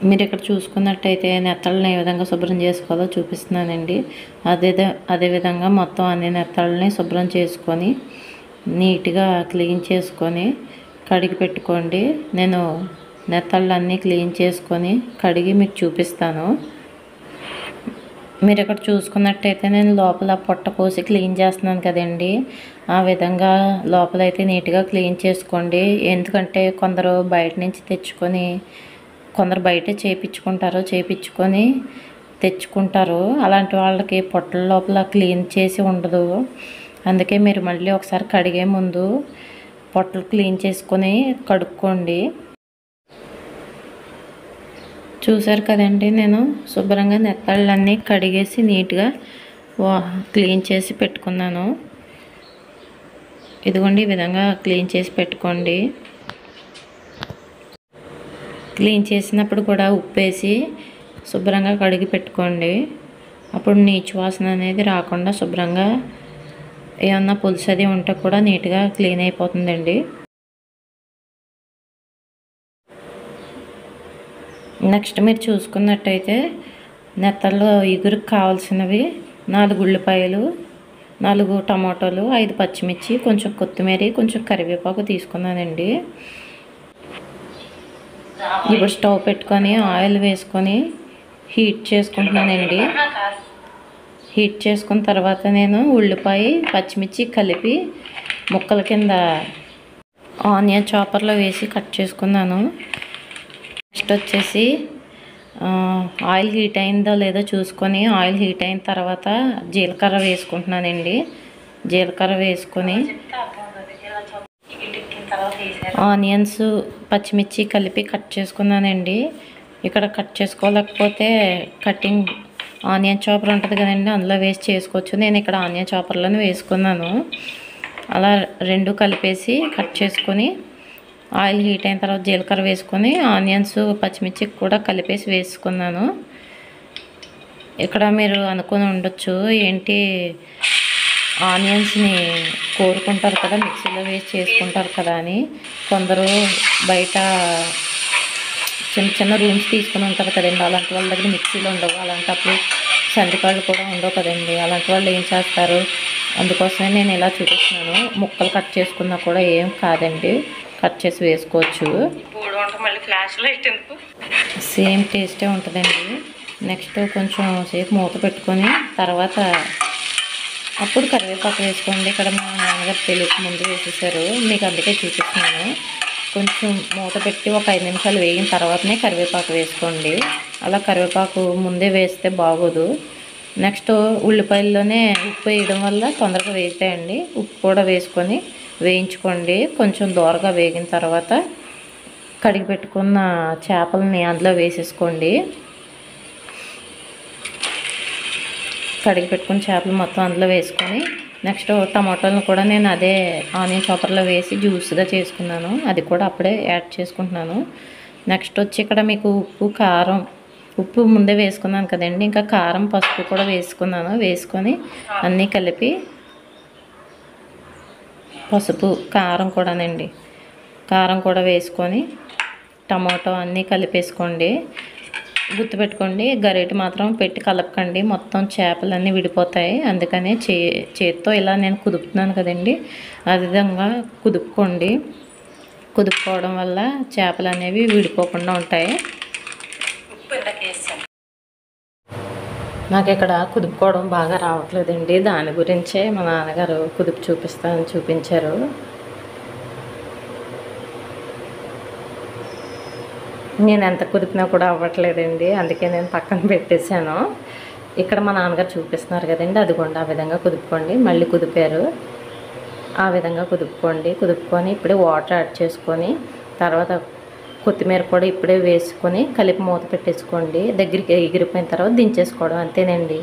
మీరు ఇక్కడ చూసుకున్నట్టయితే నెత్తళ్ళని ఏ విధంగా శుభ్రం చేసుకోవాలో చూపిస్తున్నానండి. అదేవిధంగా మొత్తం అన్ని నెత్తళ్ళని శుభ్రం చేసుకొని నీట్గా క్లీన్ చేసుకొని కడిగి పెట్టుకోండి. నేను నెత్తళ్ళన్నీ క్లీన్ చేసుకొని కడిగి మీకు చూపిస్తాను. మీరు ఇక్కడ చూసుకున్నట్టయితే నేను లోపల పొట్ట కోసి క్లీన్ చేస్తున్నాను కదండి. ఆ విధంగా లోపలైతే నీట్గా క్లీన్ చేసుకోండి. ఎందుకంటే కొందరు బయట నుంచి తెచ్చుకొని కొందరు బయటే చేయించుకొని తెచ్చుకుంటారు. అలాంటి వాళ్ళకి పొట్టల లోపల క్లీన్ చేసి ఉండదు. అందుకే మీరు మళ్ళీ ఒకసారి కడిగే ముందు పొట్టలు క్లీన్ చేసుకొని కడుక్కోండి. చూసారు కదండి, నేను శుభ్రంగా నెత్తళ్ళన్నీ కడిగేసి నీట్గా క్లీన్ చేసి పెట్టుకున్నాను. ఇదిగోండి, ఈ విధంగా క్లీన్ చేసి పెట్టుకోండి. క్లీన్ చేసినప్పుడు కూడా ఉప్పు వేసి శుభ్రంగా కడిగి పెట్టుకోండి. అప్పుడు నీచు వాసన అనేది రాకుండా శుభ్రంగా ఏమన్నా పులుసు అది ఉంటే కూడా నీట్గా క్లీన్ అయిపోతుందండి. నెక్స్ట్ మీరు చూసుకున్నట్టయితే నెత్తల్లో ఇగురుకు కావాల్సినవి 4 ఉల్లిపాయలు, 4 టమాటోలు, 5 పచ్చిమిర్చి, కొంచెం కొత్తిమీర, కొంచెం కరివేపాకు తీసుకున్నానండి. ఇప్పుడు స్టవ్ పెట్టుకొని ఆయిల్ వేసుకొని హీట్ చేసుకుంటున్నానండి. హీట్ చేసుకున్న తర్వాత నేను ఉల్లిపాయ పచ్చిమిర్చి కలిపి ముక్కల కింద ఆనియన్ చాపర్లో వేసి కట్ చేసుకున్నాను. నెక్స్ట్ వచ్చేసి ఆయిల్ హీట్ అయిందో లేదో చూసుకొని ఆయిల్ హీట్ అయిన తర్వాత జీలకర్ర వేసుకుంటున్నానండి. జీలకర్ర వేసుకొని ఆనియన్స్ పచ్చిమిర్చి కలిపి కట్ చేసుకున్నానండి. ఇక్కడ కట్ చేసుకోలేకపోతే కటింగ్ ఆనియన్ చాపర్ ఉంటుంది కదండి, అందులో వేసి చేసుకోవచ్చు. నేను ఇక్కడ ఆనియన్ చాపర్లోనే వేసుకున్నాను. అలా రెండు కలిపేసి కట్ చేసుకొని ఆయిల్ హీట్ అయిన తర్వాత జీలకర్ర వేసుకొని ఆనియన్స్ పచ్చిమిర్చి కూడా కలిపేసి వేసుకున్నాను. ఇక్కడ మీరు అనుకుని ఉండొచ్చు, ఏంటి ఆనియన్స్ని కోరుకుంటారు కదా, మిక్సీలో వేసి చేసుకుంటారు కదా అని. కొందరు బయట చిన్న చిన్న రూమ్స్ తీసుకుని ఉంటారు కదండి, అలాంటి వాళ్ళ దగ్గర మిక్సీలో ఉండవు. అలాంటప్పుడు సందికాళ్ళు కూడా ఉండవు కదండి. అలాంటి వాళ్ళు ఏం చేస్తారు, అందుకోసమే నేను ఇలా చూపిస్తున్నాను. ముక్కలు కట్ చేసుకున్నా కూడా ఏం కాదండి, కట్ చేసి వేసుకోవచ్చు. సేమ్ టేస్టే ఉంటుందండి. నెక్స్ట్ కొంచెం సేపు మూత పెట్టుకొని తర్వాత అప్పుడు కరివేపాకు వేసుకోండి. ఇక్కడ మా నాన్నగారు తెలియక ముందు వేసేసారు, మీకు అందుకే చూపిస్తున్నాను. కొంచెం మూత పెట్టి ఒక 5 నిమిషాలు వేగిన తర్వాతనే కరివేపాకు వేసుకోండి. అలా కరివేపాకు ముందే వేస్తే బాగోదు. నెక్స్ట్ ఉల్లిపాయల్లోనే ఉప్పు వేయడం వల్ల తొందరగా వేగుతాయండి. ఉప్పు కూడా వేసుకొని వేయించుకోండి. కొంచెం దోరగా వేగిన తర్వాత కడిగి పెట్టుకున్న చేపలని అందులో వేసేసుకోండి. కడిగి పెట్టుకున్న చేపలు మొత్తం అందులో వేసుకొని నెక్స్ట్ టమాటోలను కూడా నేను అదే ఆనియన్ చాపర్లో వేసి జ్యూస్గా చేసుకున్నాను. అది కూడా అప్పుడే యాడ్ చేసుకుంటున్నాను. నెక్స్ట్ వచ్చి ఇక్కడ మీకు ఉప్పు ముందే వేసుకున్నాను కదండి, ఇంకా కారం పసుపు కూడా వేసుకున్నాను. వేసుకొని అన్నీ కలిపి పసుపు కారం కూడానండి, కారం కూడా వేసుకొని టమాటో అన్నీ కలిపేసుకోండి. గుర్తుపెట్టుకోండి, గరిటె మాత్రం పెట్టి కలపకండి, మొత్తం చేపలన్నీ విడిపోతాయి. అందుకనే చేత్తో ఇలా నేను కుదుపుతున్నాను కదండి, ఆ విధంగా కుదుపుకోండి. కుదుపుకోవడం వల్ల చేపలు అనేవి విడిపోకుండా ఉంటాయి. నాకు ఇక్కడ కుదుపుకోవడం బాగా రావట్లేదండి, దాని గురించే మా నాన్నగారు కుదుపు చూపిస్తానని చూపించారు. నేను ఎంత కుదిపినా కూడా అవ్వట్లేదండి, అందుకే నేను పక్కన పెట్టేశాను. ఇక్కడ మా నాన్నగారు చూపిస్తున్నారు కదండి, అదిగోండి ఆ విధంగా కుదుపుకోండి. మళ్ళీ కుదిపారు, ఆ విధంగా కుదుపుకోండి. కుదుపుకొని ఇప్పుడే వాటర్ యాడ్ చేసుకొని తర్వాత కొత్తిమీర కూడా ఇప్పుడే వేసుకొని కలిపి మూత పెట్టేసుకోండి. దగ్గరికి ఎగిరిపోయిన తర్వాత దించేసుకోవడం, అంతేనండి.